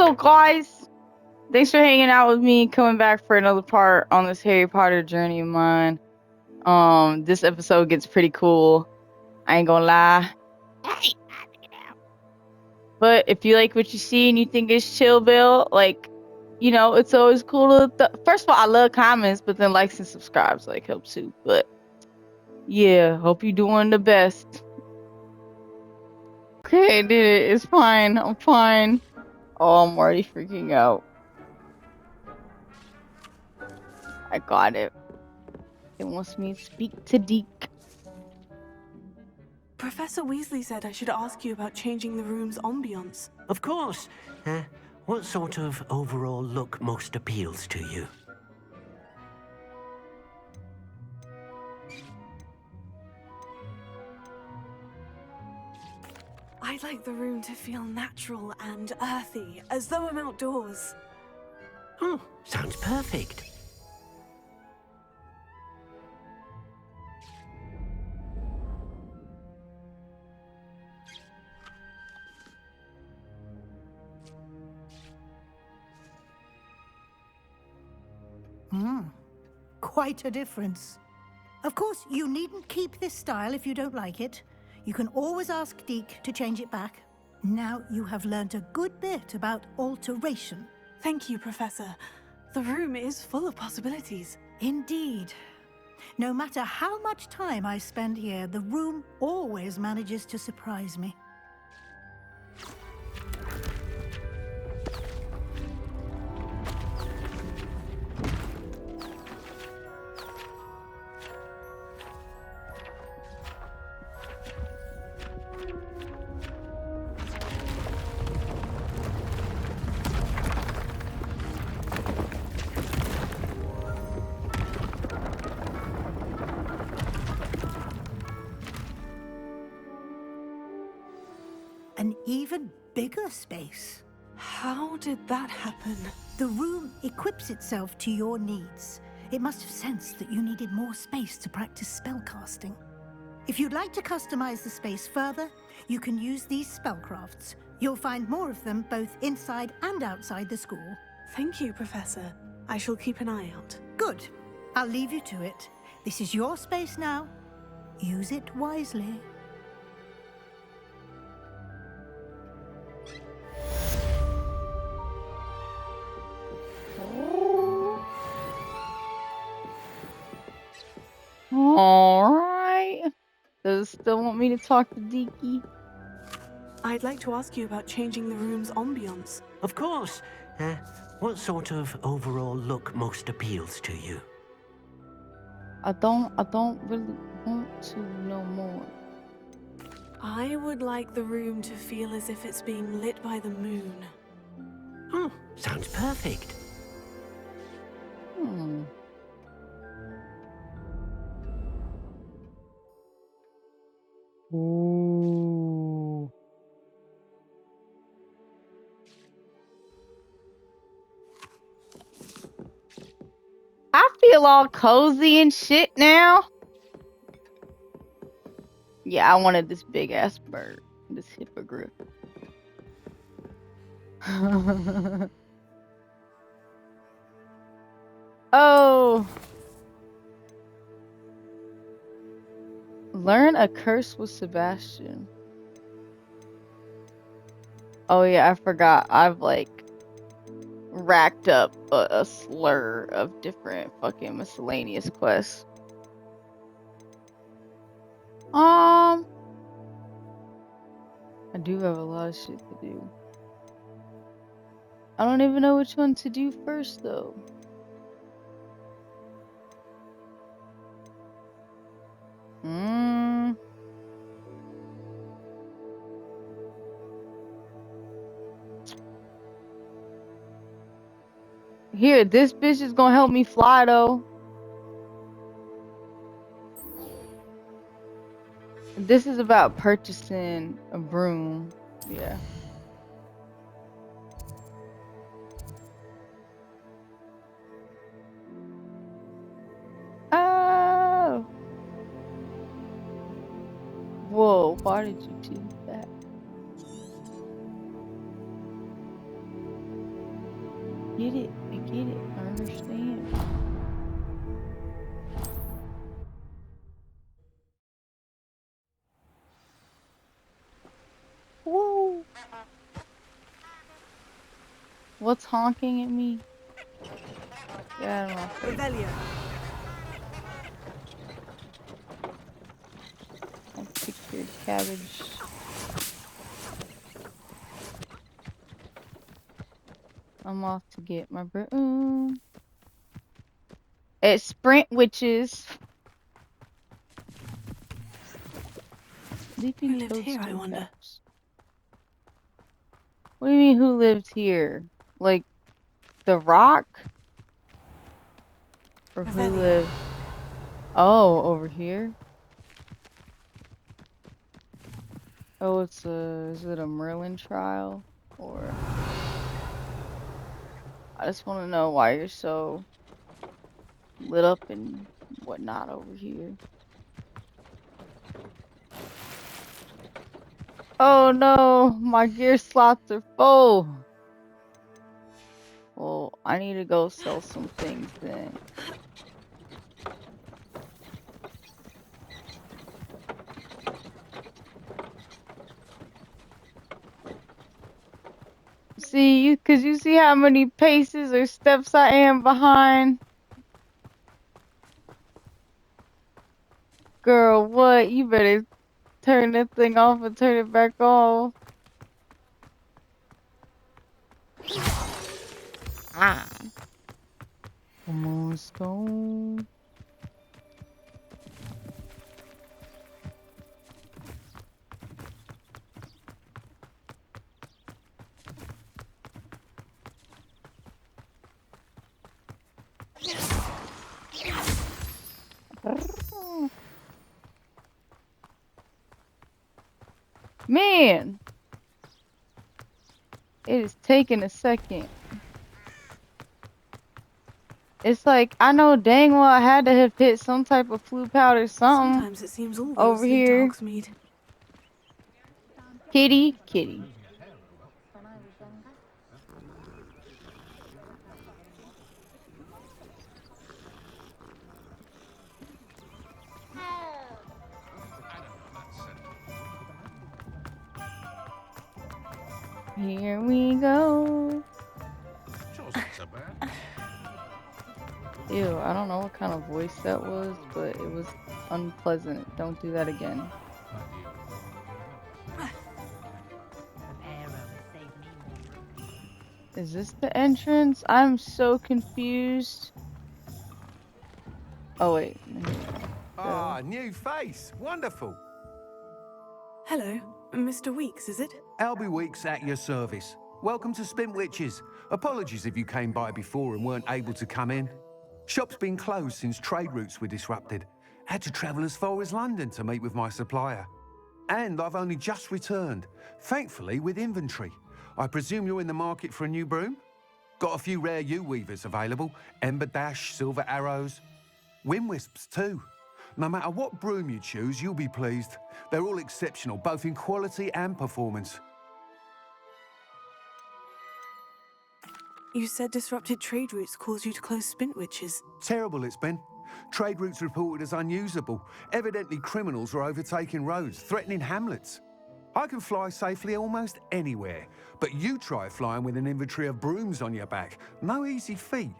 Yo, guys! Thanks for hanging out with me, coming back for another part on this Harry Potter journey of mine. This episode gets pretty cool. I ain't gonna lie. But if you like what you see and you think it's chill, Bill, like, you know, it's always cool to... First of all, I love comments, but then likes and subscribes, like, help too. But, yeah, hope you're doing the best. Okay, I did it. It's fine. I'm fine. Oh, I'm already freaking out. I got it. It wants me to speak to Deke. Professor Weasley said I should ask you about changing the room's ambience. Of course. What sort of overall look most appeals to you? I'd like the room to feel natural and earthy, as though I'm outdoors. Oh, sounds perfect. Quite a difference. Of course, you needn't keep this style if you don't like it. You can always ask Deke to change it back. Now you have learnt a good bit about alteration. Thank you, Professor. The room is full of possibilities. Indeed. No matter how much time I spend here, the room always manages to surprise me. An even bigger space. How did that happen? The room equips itself to your needs. It must have sensed that you needed more space to practice spellcasting. If you'd like to customize the space further, you can use these spellcrafts. You'll find more of them both inside and outside the school. Thank you, Professor. I shall keep an eye out. Good. I'll leave you to it. This is your space now. Use it wisely. Alright. Does it still want me to talk to Deaky? I'd like to ask you about changing the room's ambience. Of course. What sort of overall look most appeals to you? I don't really want to know more. I would like the room to feel as if it's being lit by the moon. Oh, sounds perfect. Ooh. I feel all cozy and shit now. Yeah, I wanted this big ass bird. This hippogriff. Oh. Learn a curse with Sebastian. Oh yeah, I forgot. I've like racked up a slur of different fucking miscellaneous quests. I do have a lot of shit to do. I don't even know which one to do first though. Here, this bitch is gonna help me fly though. This is about purchasing a broom. Yeah. Oh. Whoa, why did you do that? get it. I get it. I understand. Woo! What's honking at me? Get out of my face. Revelio. I'll pick your cabbage. I'm off to get my broom. It's Sprint Witches. Who lived here, I wonder? What do you mean, who lived here? Like, The Rock? Or who Revelio. lived... Oh, over here? Oh, it's a... Is it a Merlin trial? Or... I just want to know why you're so lit up and whatnot over here. Oh no, my gear slots are full. Well, I need to go sell some things then. See, you see how many paces or steps I am behind? Girl, what? You better turn that thing off and turn it back on. Ah. Come on, Stone. Man, it is taking a second. It's like, I know dang well I had to have hit some type of flu powder something. Sometimes it seems all over roads lead here. to Hogsmeade. Kitty, kitty. Here we go. Ew, I don't know what kind of voice that was, but it was unpleasant. Don't do that again. Is this the entrance? I'm so confused. Oh wait. Ah, new face. Wonderful. Hello, Mr. Weeks, is it? Albie Weeks at your service. Welcome to Spin Witches. Apologies if you came by before and weren't able to come in. Shop's been closed since trade routes were disrupted. Had to travel as far as London to meet with my supplier. And I've only just returned, thankfully with inventory. I presume you're in the market for a new broom? Got a few rare U-weavers available. Ember Dash, Silver Arrows. Wind Wisps too. No matter what broom you choose, you'll be pleased. They're all exceptional, both in quality and performance. You said disrupted trade routes caused you to close Spin Witches. Terrible it's been. Trade routes reported as unusable. Evidently criminals are overtaking roads, threatening hamlets. I can fly safely almost anywhere, but you try flying with an inventory of brooms on your back. No easy feat.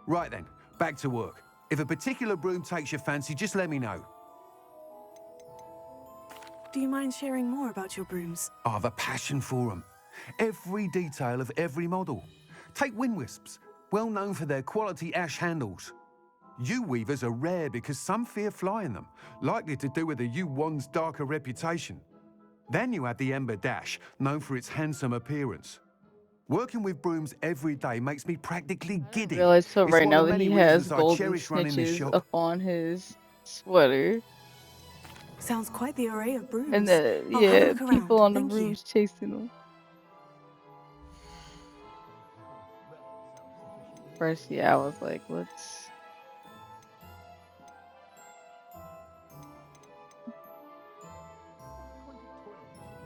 Right then, back to work. If a particular broom takes your fancy, just let me know. Do you mind sharing more about your brooms? I have a passion for them. Every detail of every model. Take Wind Wisps, well known for their quality ash handles. U-weavers are rare because some fear flying them, likely to do with the U-wand's darker reputation. Then you have the Ember Dash, known for its handsome appearance. Working with brooms every day makes me practically giddy. I realize so It's right one now of that many he has reasons I golden cherish running this snitches shop. up on his sweater. Sounds quite the array of brooms. And the I'll have a yeah, look around. people on the Thank you. roofs chasing him. First, yeah, I was like, let's.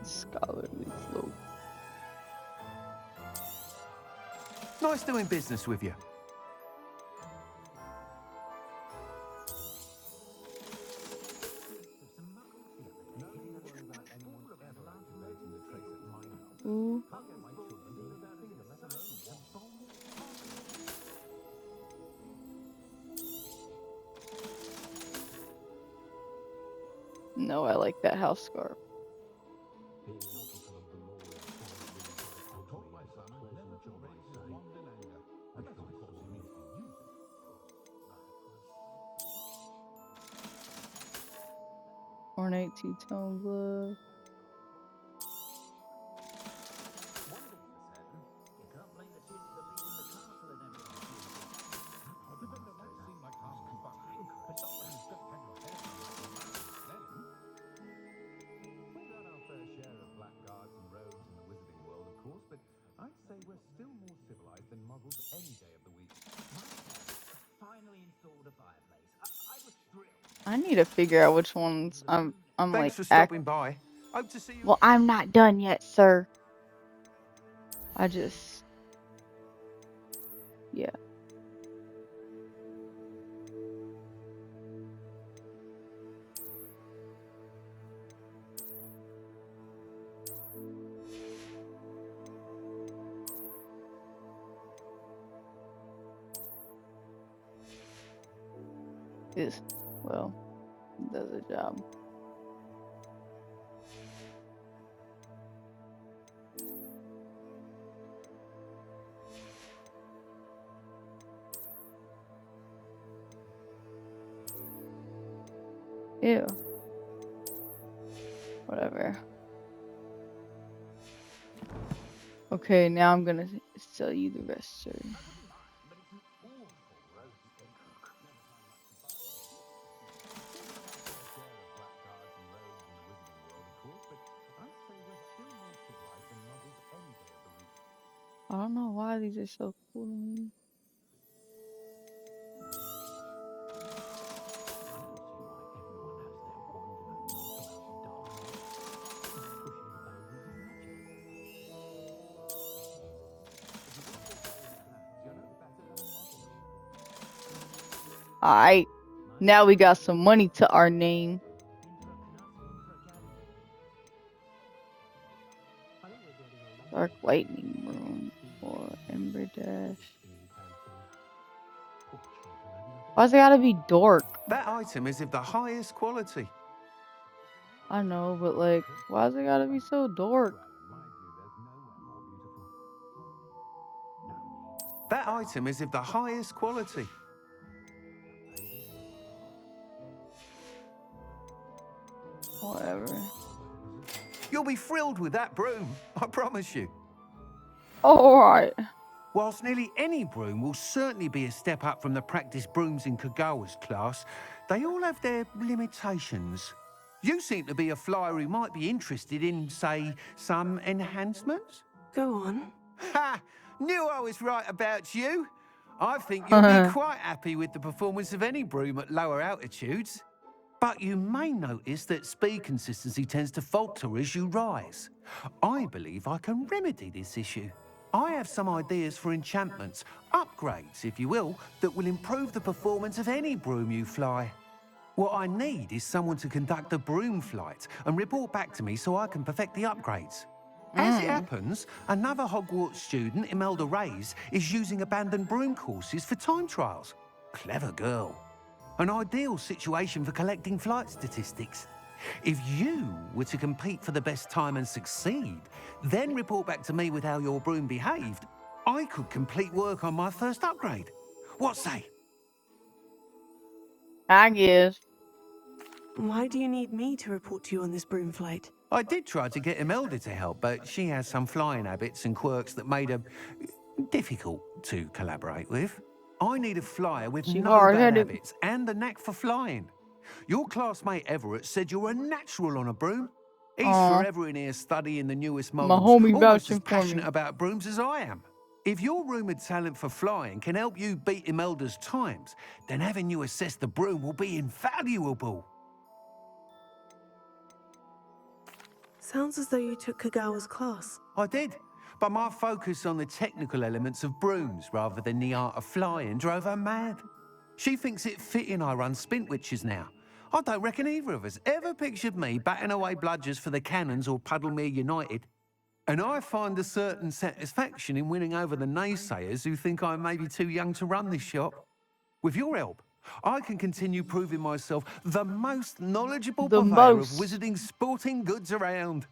Scholarly slope. Nice doing business with you. Ooh. No, I like that house scarf. Ornate two-tone glove. I need to figure out which ones I'm Thanks like for stopping by. Hope to see you. Well, I'm not done yet, sir. I just yeah. Is well, does a job. Ew. Whatever. Okay, now I'm gonna sell you the rest, sir. I don't know why these are so cool to me. Alright, now we got some money to our name. Dark lightning room or ember dash. Why's it gotta be dark? That item is of the highest quality. I know, but like, why's it gotta be so dark? That item is of the highest quality. Whatever. You'll be thrilled with that broom, I promise you. Alright. Whilst nearly any broom will certainly be a step up from the practice brooms in Kagawa's class, they all have their limitations. You seem to be a flyer who might be interested in, say, some enhancements? Go on. Ha! Knew I was right about you. I think you'll be quite happy with the performance of any broom at lower altitudes. But you may notice that speed consistency tends to falter as you rise. I believe I can remedy this issue. I have some ideas for enchantments, upgrades, if you will, that will improve the performance of any broom you fly. What I need is someone to conduct a broom flight and report back to me so I can perfect the upgrades. As it happens, another Hogwarts student, Imelda Reyes, is using abandoned broom courses for time trials. Clever girl. An ideal situation for collecting flight statistics. If you were to compete for the best time and succeed, then report back to me with how your broom behaved, I could complete work on my first upgrade. What say? I guess. Why do you need me to report to you on this broom flight? I did try to get Imelda to help, but she has some flying habits and quirks that made her difficult to collaborate with. I need a flyer with She no bad hard-headed. habits and the knack for flying. Your classmate Everett said you're a natural on a broom. He's Aw. forever in here studying the newest My models, homie almost vouching as for passionate me. about brooms as I am. If your rumoured talent for flying can help you beat Imelda's times, then having you assess the broom will be invaluable. Sounds as though you took Kagawa's class. I did, but my focus on the technical elements of brooms rather than the art of flying drove her mad. She thinks it fitting I run Spintwitches now. I don't reckon either of us ever pictured me batting away bludgers for the Cannons or Puddlemere United. And I find a certain satisfaction in winning over the naysayers who think I may be too young to run this shop. With your help, I can continue proving myself the most knowledgeable The purveyor most. of wizarding sporting goods around.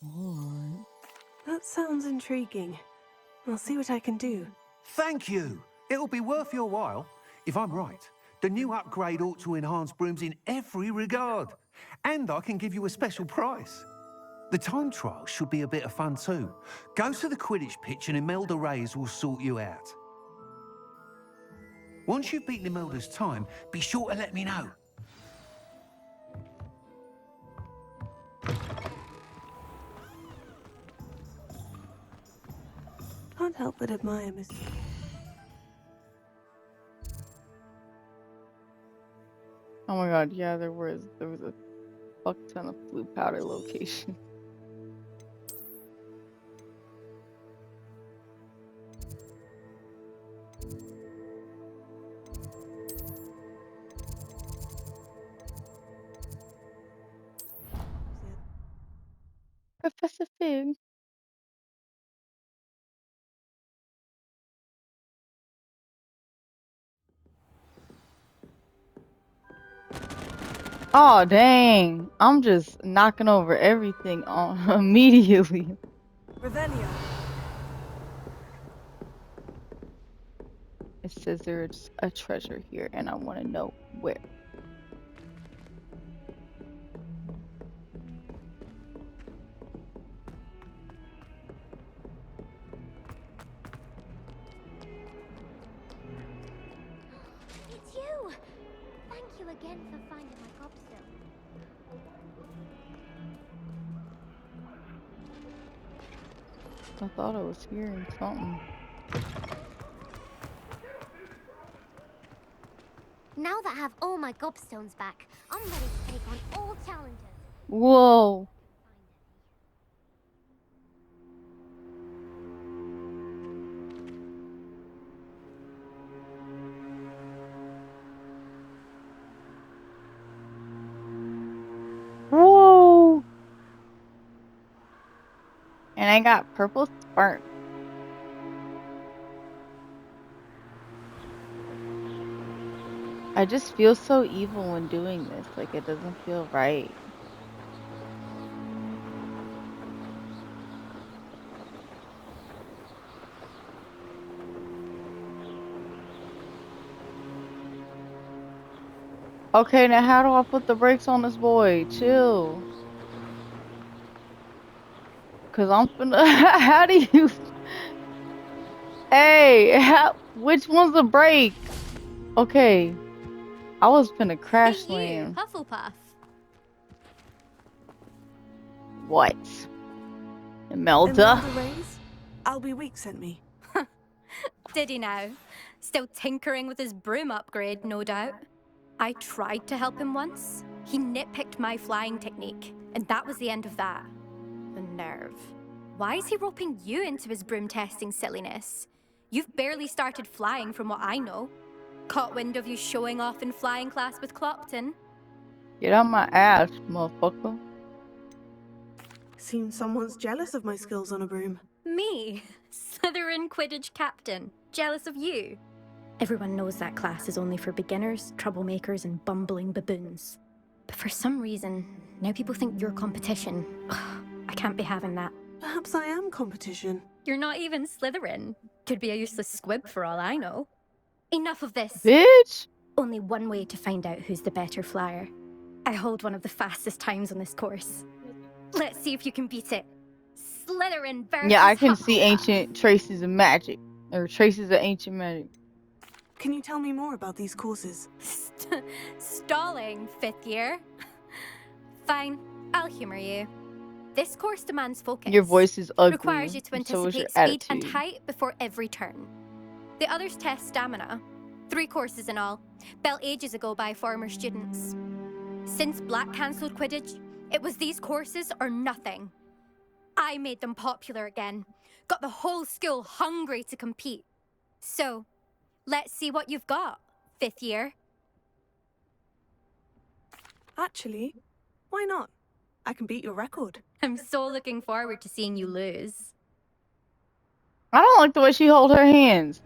Alright. That sounds intriguing. I'll see what I can do. Thank you. It'll be worth your while. If I'm right, the new upgrade ought to enhance brooms in every regard. And I can give you a special price. The time trial should be a bit of fun too. Go to the Quidditch pitch and Imelda Reyes will sort you out. Once you've beaten Imelda's time, be sure to let me know. Can't help but admire Miss. Oh my god, yeah, there was a fuck ton of blue powder location. Professor Fig. Oh dang! I'm just knocking over everything on immediately. Revelio. It says there's a treasure here, and I want to know where. It's you! Thank you again for finding my gobstone. I thought I was hearing something. Now that I have all my gobstones back, I'm ready to take on all challenges. Whoa! Whoa! And I got purple spark. I just feel so evil when doing this. Like, it doesn't feel right. Okay, now how do I put the brakes on this boy? Chill. Cause I'm finna. How do you? Hey, which one's the brake? Okay, I was finna crash land. Hufflepuff. What? Imelda? Imelda Reyes? Albie Week sent me. Did he now? Still tinkering with his broom upgrade, no doubt. I tried to help him once. He nitpicked my flying technique, and that was the end of that. The nerve. Why is he roping you into his broom testing silliness? You've barely started flying from what I know. Caught wind of you showing off in flying class with Clopton. Get out my ass, motherfucker. Seems someone's jealous of my skills on a broom. Me, Slytherin Quidditch captain, jealous of you. Everyone knows that class is only for beginners, troublemakers, and bumbling baboons. But for some reason, now people think you're competition. I can't be having that. Perhaps I am competition. You're not even Slytherin. Could be a useless squib for all I know. Enough of this. Bitch! Only one way to find out who's the better flyer. I hold one of the fastest times on this course. Let's see if you can beat it. Slytherin versus Yeah, I can see Hufflepuff. ancient traces of magic. Or traces of ancient magic. Can you tell me more about these courses? Stalling, 5th year. Fine, I'll humor you. This course demands focus. Your voice is ugly. Requires you to and so is your anticipate speed and attitude. height before every turn. The others test stamina. 3 courses in all, built ages ago by former students. Since Black cancelled Quidditch, it was these courses or nothing. I made them popular again. Got the whole school hungry to compete. So, let's see what you've got, 5th year. Actually, why not? I can beat your record. I'm so looking forward to seeing you lose. I don't like the way she holds her hands.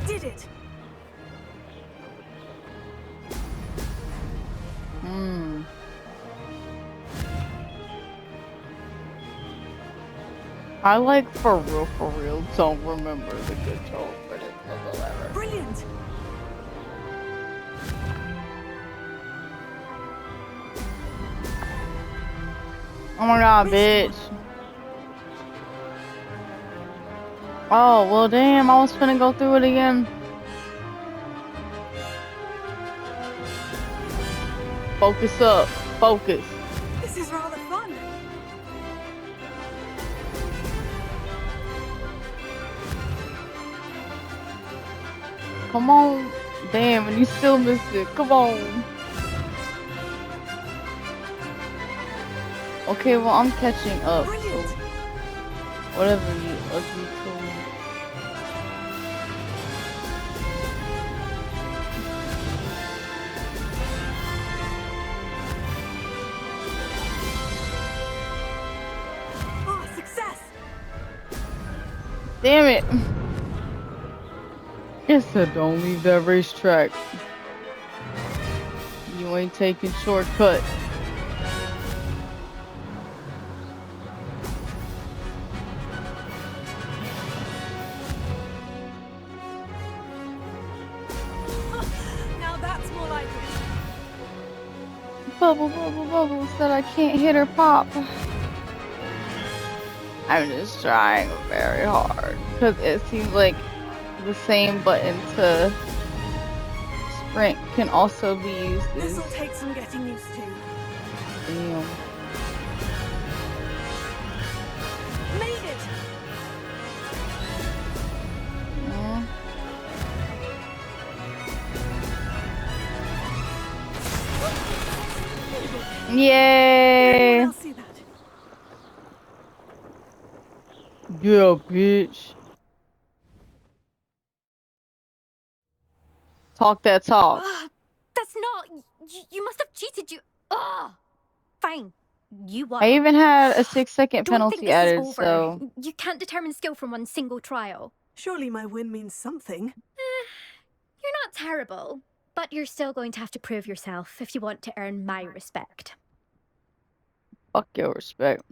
Did it! I like for real don't remember the control for this whatsoever. Brilliant! Oh my god, bitch. Oh, well damn, I was finna go through it again. Focus up. Focus. This is rather fun. Come on. Damn, and you still missed it. Come on. Okay, well, I'm catching up. Brilliant. So whatever you ugly tool. Oh, success! Damn it. It said don't leave that racetrack. You ain't taking shortcut. Now that's more like it. Bubble, bubble, bubble said I can't hit her pop. I'm just trying very hard because it seems like the same button to sprint can also be used as This'll take some getting used to. damn. Made it! Did Yay! anyone else see that? Yeah, bitch. Talk that talk. That's not. You must have cheated. Fine. You won. I even had a 6-second Don't think penalty this is added, over. so You can't determine skill from one single trial. Surely my win means something. You're not terrible, but you're still going to have to prove yourself if you want to earn my respect. fuck your respect.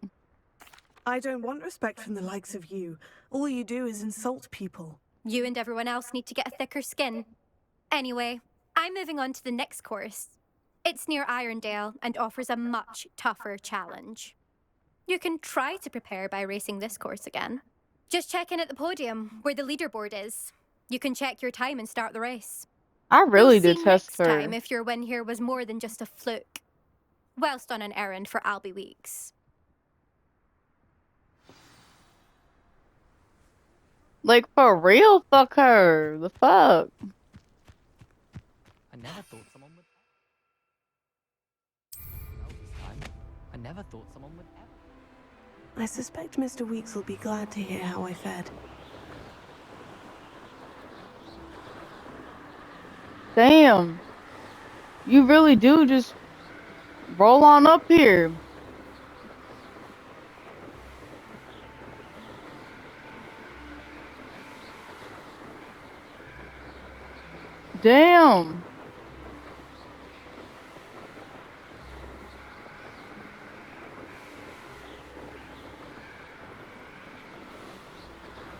I don't want respect from the likes of you. All you do is insult people. You and everyone else need to get a thicker skin. Anyway, I'm moving on to the next course. It's near Irondale and offers a much tougher challenge. You can try to prepare by racing this course again. Just check in at the podium, where the leaderboard is. You can check your time and start the race. I really We'll see detest next her. time if your win here was more than just a fluke. Whilst on an errand for Albie Weeks. Like, for real? Fuck her. The fuck? I never thought someone would ever. This time, I never thought someone would ever. I suspect Mr. Weeks will be glad to hear how I fared. Damn. You really do just roll on up here. Damn.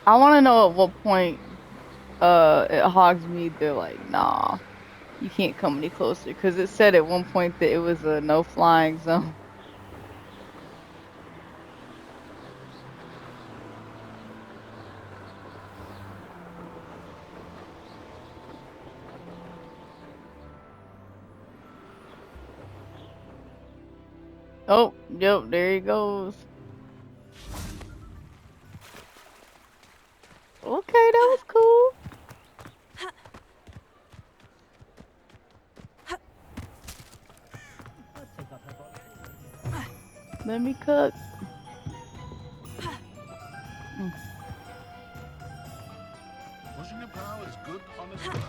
I want to know at what point it hogs me. They're like, nah, you can't come any closer, because it said at one point that it was a no flying zone. Oh, yep, there he goes. Okay, that was cool. Let me cook. Pushing your power is good, honest work.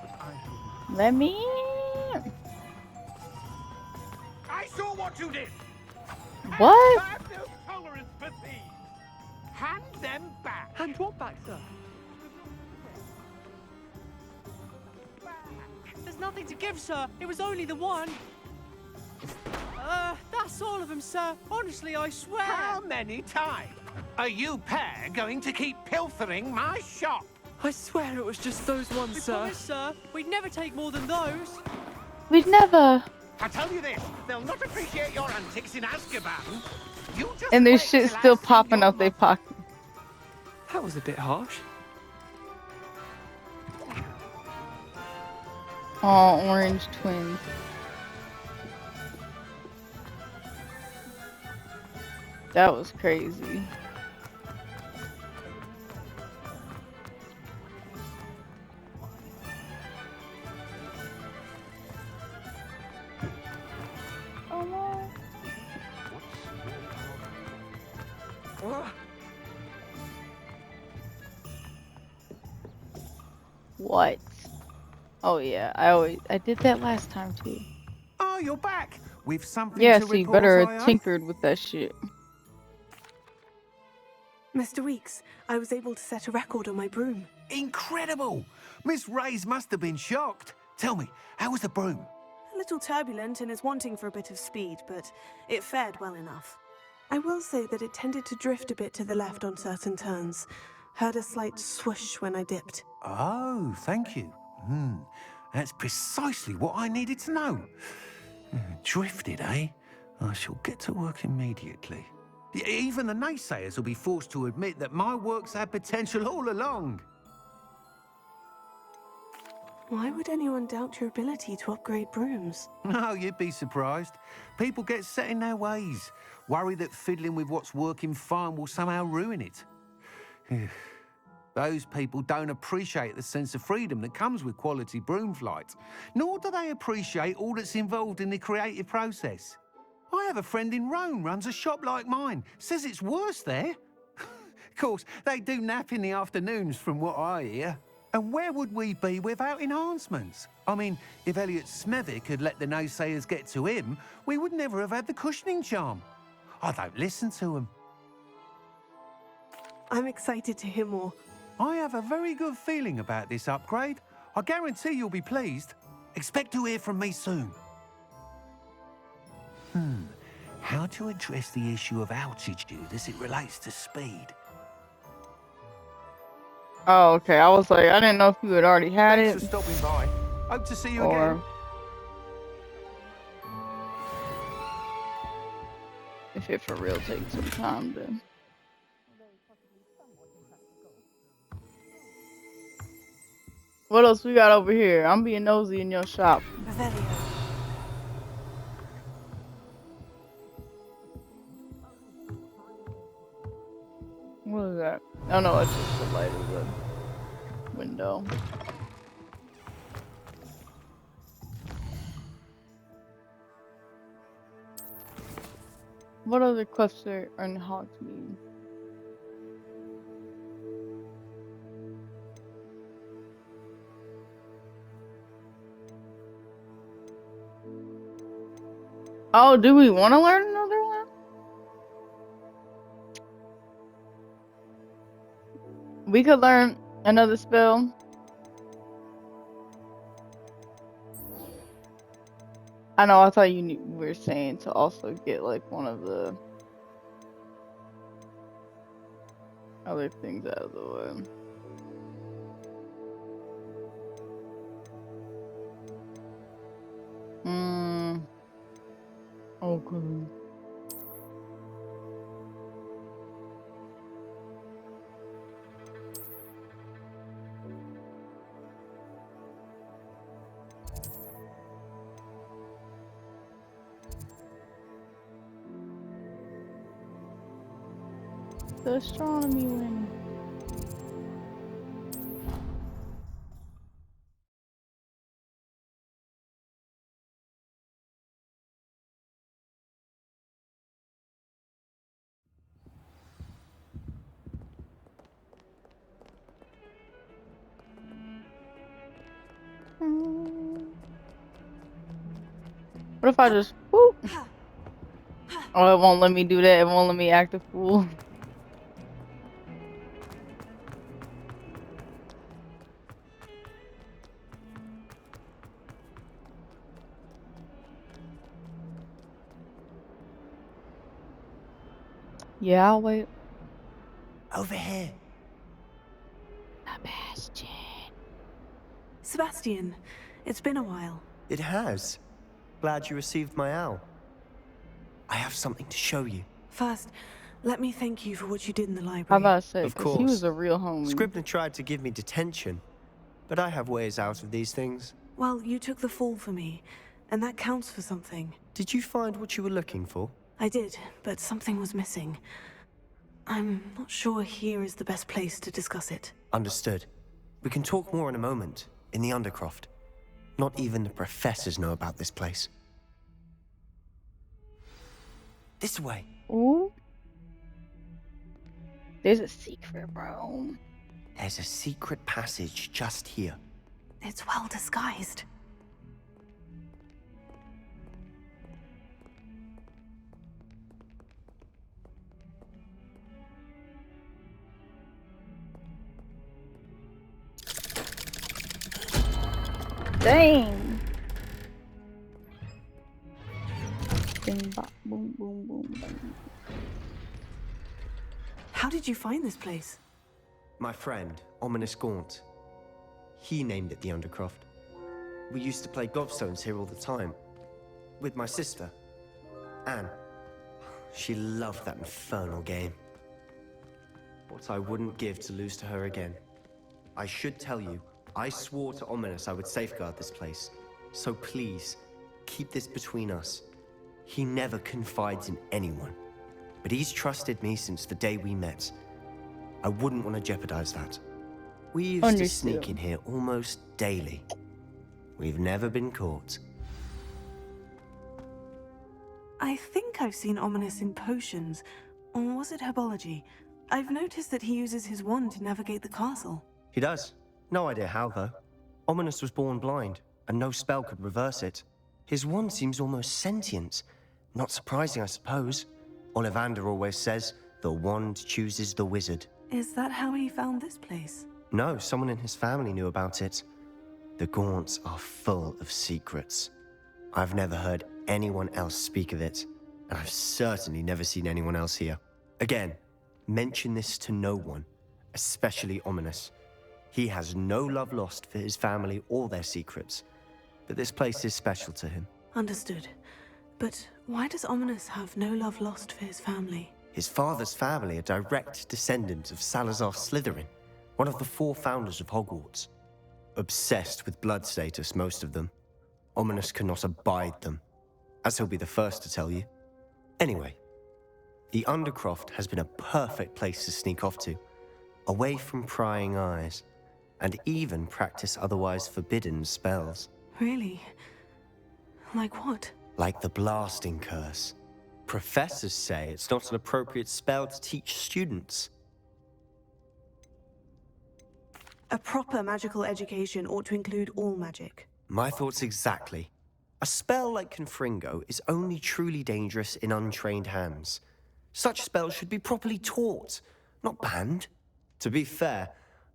But I have Let me in. I saw what you did. What? I have no tolerance for thieves. Hand them back. Hand what back, sir? There's nothing to give, sir. It was only the one. That's all of them, sir. Honestly, I swear. How many times are you pair going to keep pilfering my shop? I swear it was just those ones, sir. Promise, sir. We'd never take more than those. We'd never. I tell you this, they'll not appreciate your antics in Azkaban. You just And there's wait shit till I still see popping your out their pocket. That was a bit harsh. Oh, orange twins. That was crazy. Oh no. What? Oh yeah, I did that last time too. Oh, you're back with something Yeah, to so you report, better I have hope? tinkered with that shit. Mr. Weeks, I was able to set a record on my broom. Incredible! Miss Ray's must have been shocked. Tell me, how was the broom? A little turbulent and is wanting for a bit of speed, but it fared well enough. I will say that it tended to drift a bit to the left on certain turns. Heard a slight swoosh when I dipped. Oh, thank you. That's precisely what I needed to know. Drifted, eh? I shall get to work immediately. Even the naysayers will be forced to admit that my work's had potential all along. Why would anyone doubt your ability to upgrade brooms? No, you'd be surprised. People get set in their ways, worry that fiddling with what's working fine will somehow ruin it. Those people don't appreciate the sense of freedom that comes with quality broom flight, nor do they appreciate all that's involved in the creative process. I have a friend in Rome runs a shop like mine, says it's worse there. Of course, they do nap in the afternoons from what I hear. And where would we be without enhancements? I mean, if Elliot Smethwick had let the naysayers get to him, we would never have had the cushioning charm. I don't listen to them. I'm excited to hear more. I have a very good feeling about this upgrade. I guarantee you'll be pleased. Expect to hear from me soon. How to address the issue of altitude as it relates to speed? Oh, okay. I was like, I didn't know if you had already had Thanks it. for stopping by. Hope to see you Or again. if it for real takes some time then. What else we got over here? I'm being nosy in your shop. Revelio. What is that? Oh no, it's just the light of the window. What other cliffs are in Hogsmeade? Oh, do we want to learn another one? We could learn another spell. I know, I thought we were saying to also get like one of the other things out of the way. Okay. The astronomy wing. What if I just whoop? Oh, it won't let me do that. It won't let me act a fool. Yeah, I'll wait. Over here. Sebastian. Sebastian, it's been a while. It has. Glad you received my owl. I have something to show you. First, let me thank you for what you did in the library. How about I say, Of 'cause course. he was a real homie. Scribner tried to give me detention, but I have ways out of these things. Well, you took the fall for me, and that counts for something. Did you find what you were looking for? I did, but something was missing. I'm not sure here is the best place to discuss it. Understood. We can talk more in a moment, in the Undercroft. Not even the professors know about this place. This way. Ooh. There's a secret room. There's a secret passage just here. It's well disguised. Dang. Bing, bop, boom, boom, boom, boom. How did you find this place? My friend, Ominous Gaunt. He named it the Undercroft. We used to play gobstones here all the time. With my sister, Anne. She loved that infernal game. What I wouldn't give to lose to her again. I should tell you, I swore to Ominous I would safeguard this place. So please, keep this between us. He never confides in anyone. But he's trusted me since the day we met. I wouldn't want to jeopardize that. We used to sneak in here almost daily. We've never been caught. I think I've seen Ominous in potions. Or was it herbology? I've noticed that he uses his wand to navigate the castle. He does. No idea how, though. Ominous was born blind, and no spell could reverse it. His wand seems almost sentient. Not surprising, I suppose. Ollivander always says, the wand chooses the wizard. Is that how he found this place? No, someone in his family knew about it. The Gaunts are full of secrets. I've never heard anyone else speak of it, and I've certainly never seen anyone else here. Again, mention this to no one, especially Ominous. He has no love lost for his family or their secrets, but this place is special to him. Understood. But why does Ominous have no love lost for his family? His father's family are direct descendants of Salazar Slytherin, one of the 4 founders of Hogwarts. Obsessed with blood status, most of them. Ominous cannot abide them, as he'll be the first to tell you. Anyway, the Undercroft has been a perfect place to sneak off to, away from prying eyes, and even practice otherwise forbidden spells. Really? Like what? Like the blasting curse. Professors say it's not an appropriate spell to teach students. A proper magical education ought to include all magic. My thoughts exactly. A spell like Confringo is only truly dangerous in untrained hands. Such spells should be properly taught, not banned. To be fair,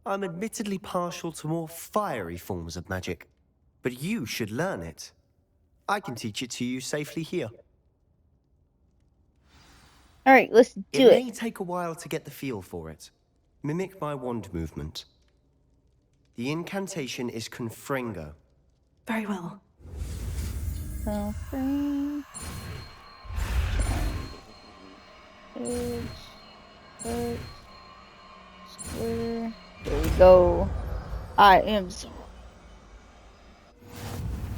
I'm admittedly partial to more fiery forms of magic. But you should learn it. I can teach it to you safely here. Alright, let's do it. It may take a while to get the feel for it. Mimic my wand movement. The incantation is Confringo. Very well. Something. Edge, cut, square. There we go. I am so.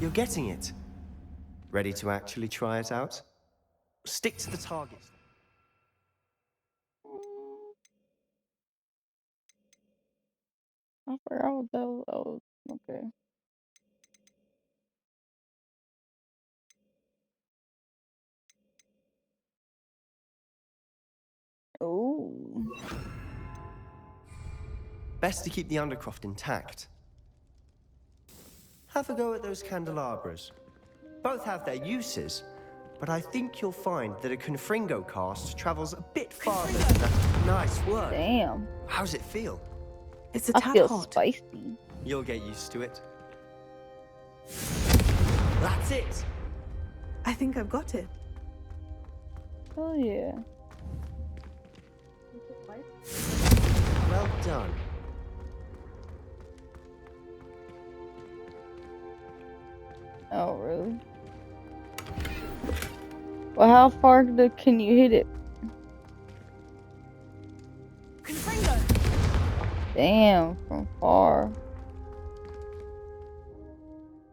You're getting it. Ready to actually try it out? Stick to the target. I forgot what that was. Oh, okay. Oh. Best to keep the Undercroft intact. Have a go at those candelabras. Both have their uses, but I think you'll find that a Confringo cast travels a bit farther than that. Nice work. Damn. How's it feel? It's a I tad feel hot. spicy. You'll get used to it. That's it. I think I've got it. Oh yeah. Well done. Oh really? Well, how far can you hit it? Damn, from far.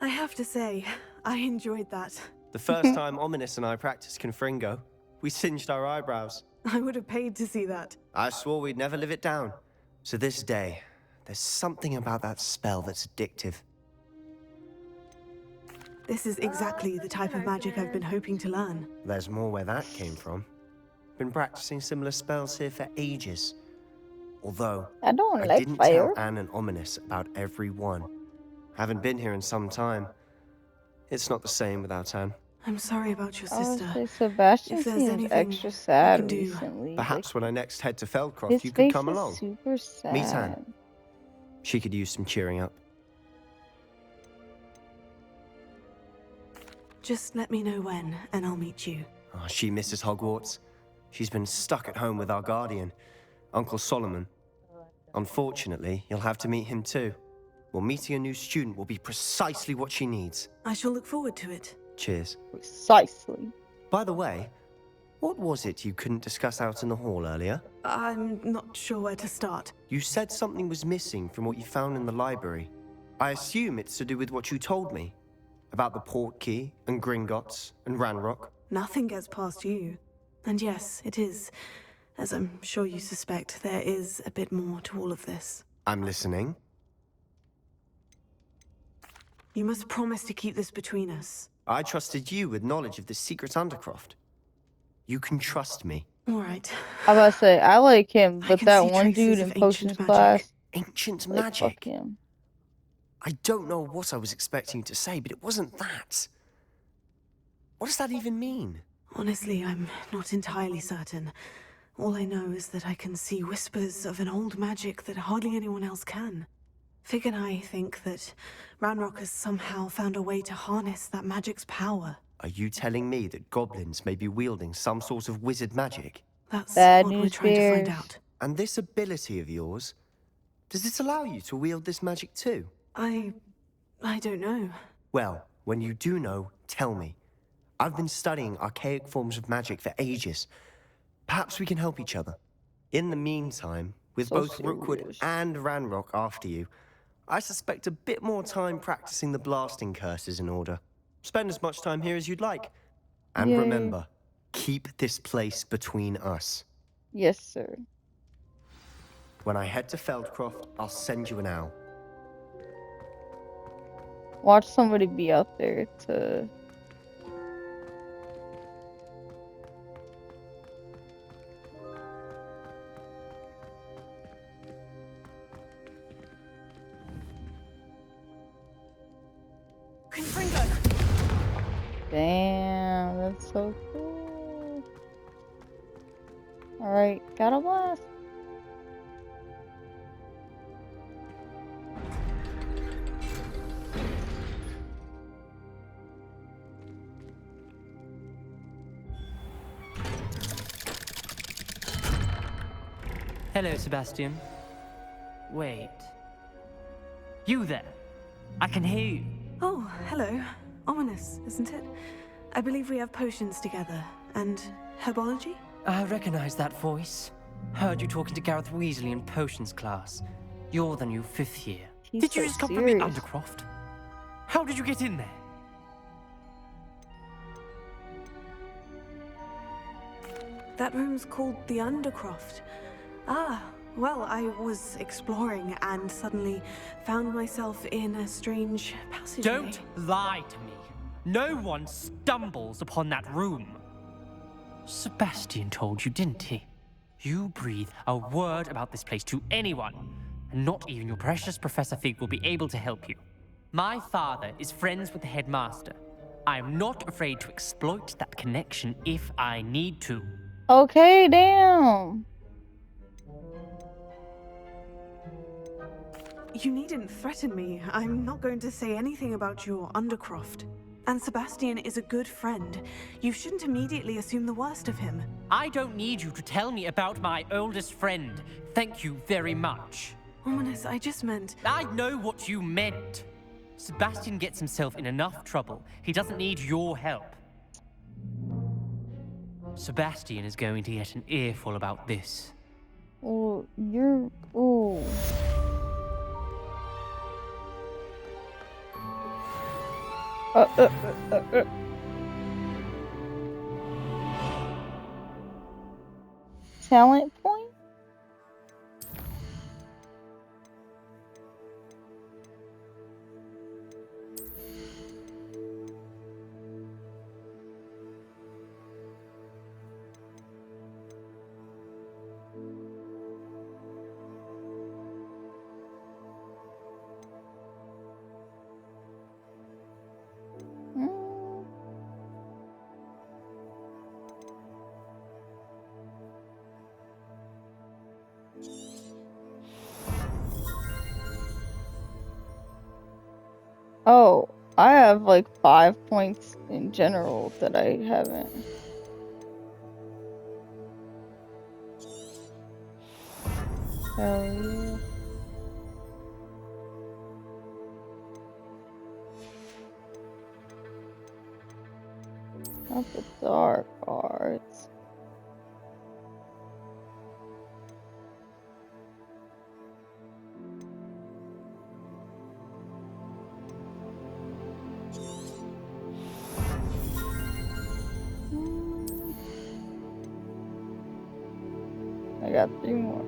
I have to say, I enjoyed that. The first time Ominous and I practiced Confringo, we singed our eyebrows. I would have paid to see that. I swore we'd never live it down. So this day, there's something about that spell that's addictive. This is exactly the type of magic I've been hoping to learn. There's more where that came from. Been practicing similar spells here for ages. Although, I don't I like didn't fire. tell Anne and Ominous about every one. Haven't been here in some time. It's not the same without Anne. I'm sorry about your I would sister. say Sebastian If there's seems anything extra I sad can do- recently. Perhaps when I next head to Feldcroft, his you could face come is along. super sad. Meet Anne. She could use some cheering up. Just let me know when, and I'll meet you. Oh, she misses Hogwarts. She's been stuck at home with our guardian, Uncle Solomon. Unfortunately, you'll have to meet him too. Well, meeting a new student will be precisely what she needs. I shall look forward to it. Cheers. Precisely. By the way, what was it you couldn't discuss out in the hall earlier? I'm not sure where to start. You said something was missing from what you found in the library. I assume it's to do with what you told me. About the Portkey, and Gringotts, and Ranrock. Nothing gets past you. And yes, it is. As I'm sure you suspect, there is a bit more to all of this. I'm listening. You must promise to keep this between us. I trusted you with knowledge of the secret Undercroft. You can trust me. All right. I was about to say, I like him, I but can that see one traces dude of in ancient potions magic. class, Ancient like, magic? fuck him. I don't know what I was expecting you to say, but it wasn't that. What does that even mean? Honestly, I'm not entirely certain. All I know is that I can see whispers of an old magic that hardly anyone else can. Fig and I think that Ranrock has somehow found a way to harness that magic's power. Are you telling me that goblins may be wielding some sort of wizard magic? That's Bad what we're news trying to find bears. out. And this ability of yours, does it allow you to wield this magic too? I don't know. Well, when you do know, tell me. I've been studying archaic forms of magic for ages. Perhaps we can help each other. In the meantime, with So both Rookwood serious. and Ranrock after you, I suspect a bit more time practicing the blasting curses in order. Spend as much time here as you'd like. And Yay. remember, keep this place between us. Yes, sir. When I head to Feldcroft, I'll send you an owl. Watch somebody be out there to... Damn, that's so cool. Alright, got a blast. Hello, Sebastian. Wait. You there? I can hear you. Oh, hello. Ominous, isn't it? I believe we have potions together. And herbology? I recognize that voice. Heard you talking to Gareth Weasley in potions class. You're the new 5th year. He's Did you so just come from the serious. Undercroft? How did you get in there? That room's called the Undercroft. Ah, well, I was exploring and suddenly found myself in a strange passageway. Don't lie to me. No one stumbles upon that room. Sebastian told you, didn't he? You breathe a word about this place to anyone, and not even your precious Professor Fig will be able to help you. My father is friends with the headmaster. I'm not afraid to exploit that connection if I need to. Okay, damn. You needn't threaten me. I'm not going to say anything about your Undercroft. And Sebastian is a good friend. You shouldn't immediately assume the worst of him. I don't need you to tell me about my oldest friend. Thank you very much. Ominous, I just meant... I know what you meant. Sebastian gets himself in enough trouble. He doesn't need your help. Sebastian is going to get an earful about this. Oh, you're... Oh. Talent point? Oh, I have like 5 points in general that I haven't. Hell yeah. Not the dark arts. I got 3 more.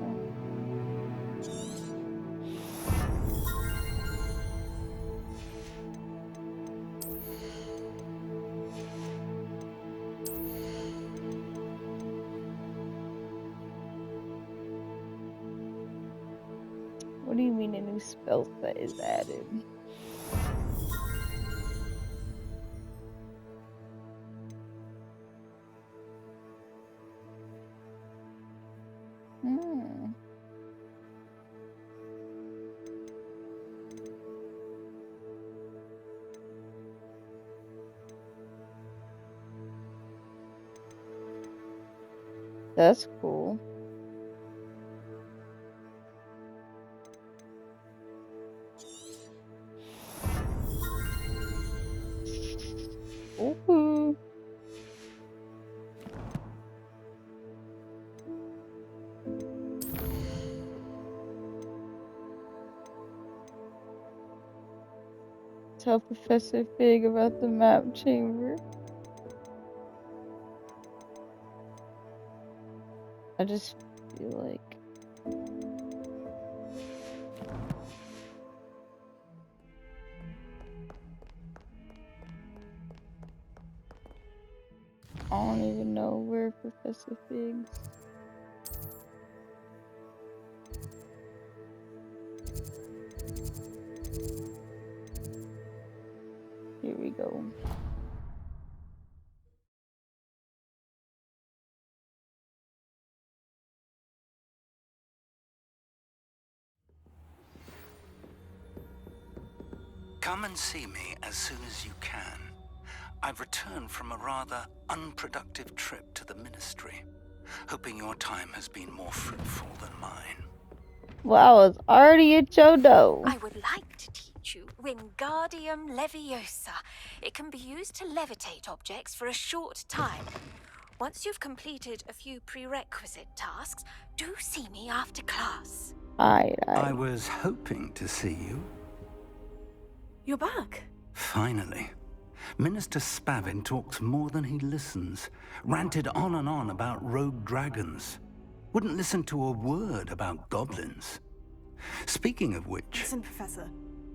What do you mean a new spell set is added? That's cool. Ooh. Tell Professor Fig about the map chamber. I just feel like I don't even know where Professor Fig's. Here we go. Come and see me as soon as you can. I've returned from a rather unproductive trip to the Ministry, hoping your time has been more fruitful than mine. Wow, it's already at Jodo. I would like to teach you Wingardium Leviosa. It can be used to levitate objects for a short time. Once you've completed a few prerequisite tasks, do see me after class. I was hoping to see you. You're back. Finally. Minister Spavin talks more than he listens. Ranted on and on about rogue dragons. Wouldn't listen to a word about goblins. Speaking of which... Listen, Professor.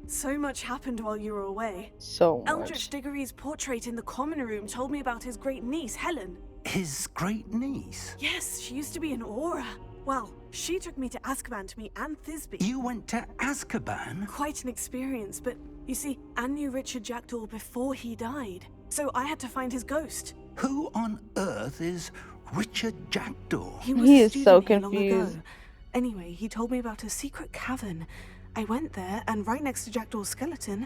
So much happened while you were away. So much. Eldritch Diggory's portrait in the common room told me about his great niece, Helen. His great niece? Yes, she used to be an Aura. Well, she took me to Azkaban to meet Anne Thisbe. You went to Azkaban? Quite an experience, but you see, Anne knew Richard Jackdaw before he died. So I had to find his ghost. Who on earth is Richard Jackdaw? He is so student here long confused. ago. Anyway, he told me about a secret cavern. I went there, and right next to Jackdaw's skeleton,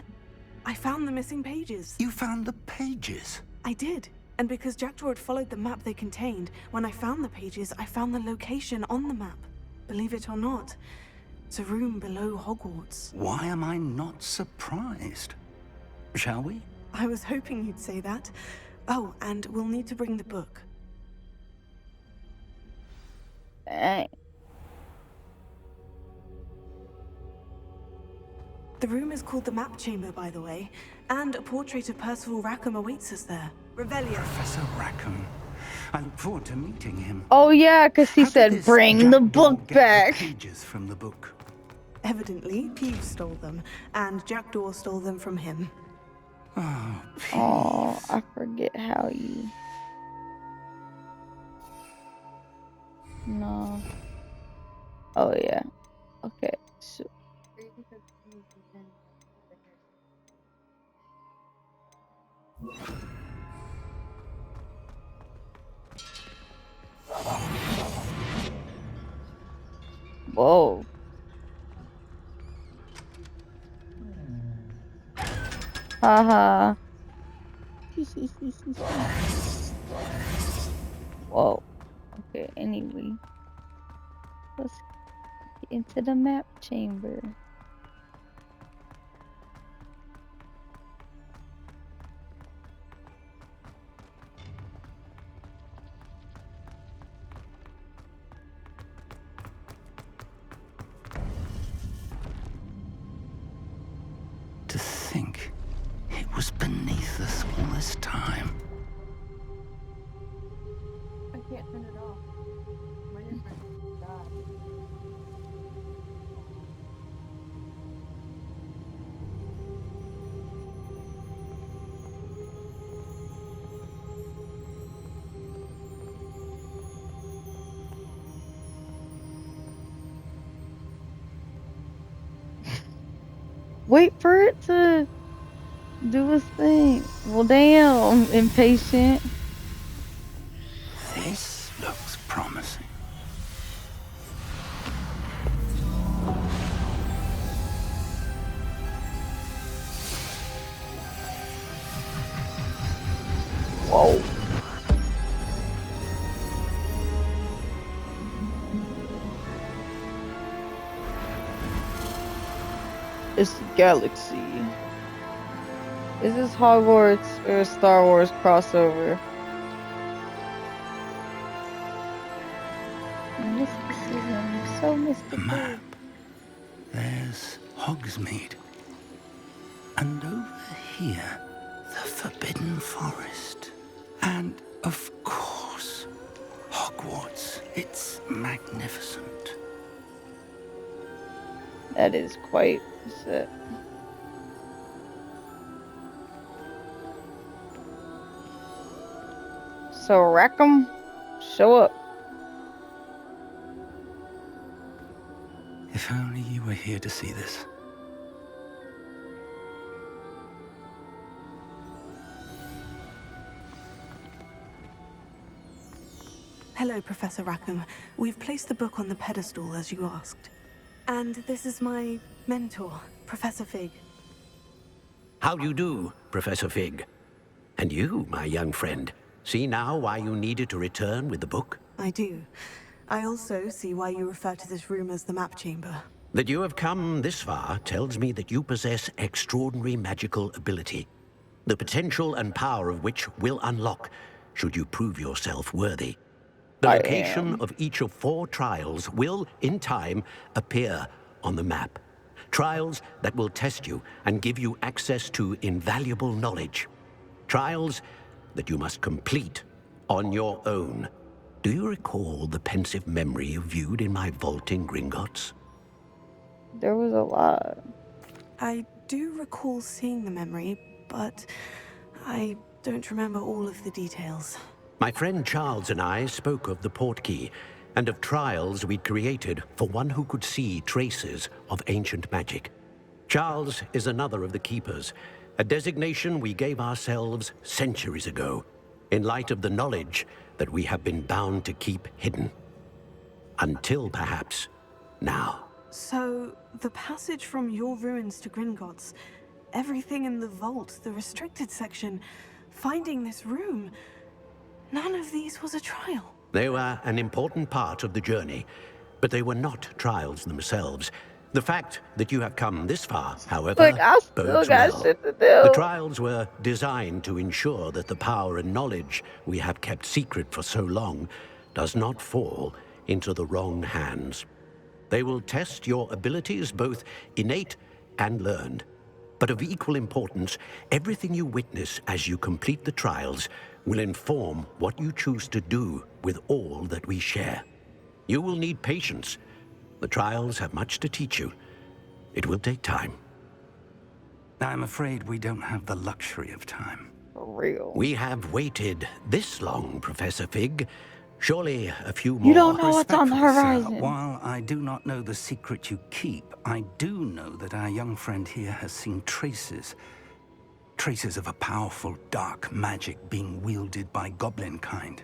I found the missing pages. You found the pages? I did. And because Jackdaw had followed the map they contained, when I found the pages, I found the location on the map. Believe it or not, it's a room below Hogwarts. Why am I not surprised? Shall we? I was hoping you'd say that. Oh, and we'll need to bring the book. Dang. The room is called the Map Chamber, by the way, and a portrait of Percival Rackham awaits us there. Revelio. Professor Rackham. I look forward to meeting him. Oh yeah, because he How did said this bring the Jackdaw book get back. The pages from the book. Evidently, Peeves stole them, and Jackdaw stole them from him. Oh, Oh, I forget how you. No. Oh yeah. Okay. So. Whoa. Haha. Whoa. Okay, anyway. Let's get into the map chamber. To think it was beneath us all this time. I can't turn it off. My internet died. Wait for it to do its thing. Well, damn, impatient. This looks promising. Whoa. It's the galaxy. Is this Hogwarts or a Star Wars crossover? Mysticism, so mystical. Map. There's Hogsmeade. And over here, the Forbidden Forest. And, of course, Hogwarts. It's magnificent. That is quite a set. So Rackham, show up. If only you were here to see this. Hello, Professor Rackham. We've placed the book on the pedestal as you asked. And this is my mentor, Professor Fig. How do you do, Professor Fig? And you, my young friend, see now why you needed to return with the book? I do. I also see why you refer to this room as the Map Chamber. That you have come this far tells me that you possess extraordinary magical ability, the potential and power of which will unlock should you prove yourself worthy. The location of each of 4 trials will, in time, appear on the map. Trials that will test you and give you access to invaluable knowledge. Trials that you must complete on your own. Do you recall the pensive memory you viewed in my vault in Gringotts? There was a lot. I do recall seeing the memory, but I don't remember all of the details. My friend Charles and I spoke of the Portkey and of trials we'd created for one who could see traces of ancient magic. Charles is another of the keepers, a designation we gave ourselves centuries ago, in light of the knowledge that we have been bound to keep hidden. Until perhaps now. So, the passage from your ruins to Gringotts, everything in the vault, the restricted section, finding this room, none of these was a trial. They were an important part of the journey, but they were not trials themselves. The fact that you have come this far, however, Look, I still bodes got well. shit to do. The trials were designed to ensure that the power and knowledge we have kept secret for so long does not fall into the wrong hands. They will test your abilities, both innate and learned. But of equal importance, everything you witness as you complete the trials will inform what you choose to do with all that we share. You will need patience. The trials have much to teach you. It will take time. I'm afraid we don't have the luxury of time. For real. We have waited this long, Professor Fig. Surely a few more. You don't know what's on the Respectfully, sir, horizon. while I do not know the secret you keep, I do know that our young friend here has seen traces of a powerful dark magic being wielded by goblin kind.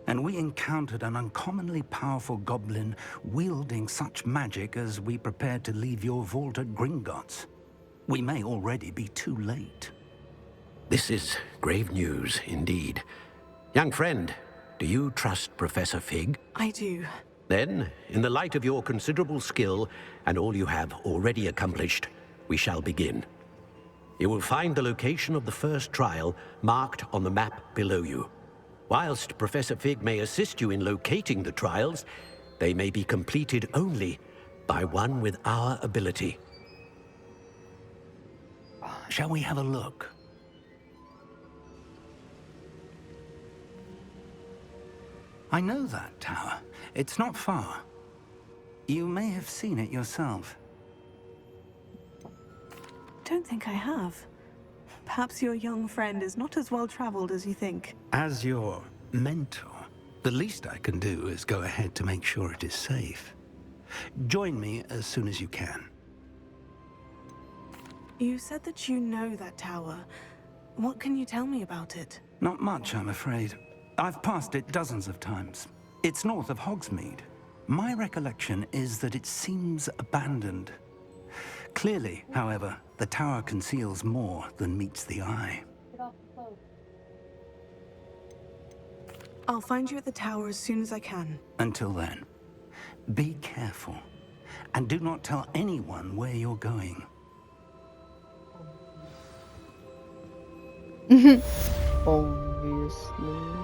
And we encountered an uncommonly powerful goblin wielding such magic as we prepared to leave your vault at Gringotts. We may already be too late. This is grave news indeed. Young friend, do you trust Professor Fig? I do. Then, in the light of your considerable skill and all you have already accomplished, we shall begin. You will find the location of the first trial marked on the map below you. Whilst Professor Fig may assist you in locating the trials, they may be completed only by one with our ability. Shall we have a look? I know that tower. It's not far. You may have seen it yourself. Don't think I have. Perhaps your young friend is not as well traveled as you think. As your mentor, the least I can do is go ahead to make sure it is safe. Join me as soon as you can. You said that you know that tower. What can you tell me about it? Not much, I'm afraid. I've passed it dozens of times. It's north of Hogsmeade. My recollection is that it seems abandoned. Clearly, however, the tower conceals more than meets the eye. I'll find you at the tower as soon as I can. Until then, be careful, and do not tell anyone where you're going. Obviously.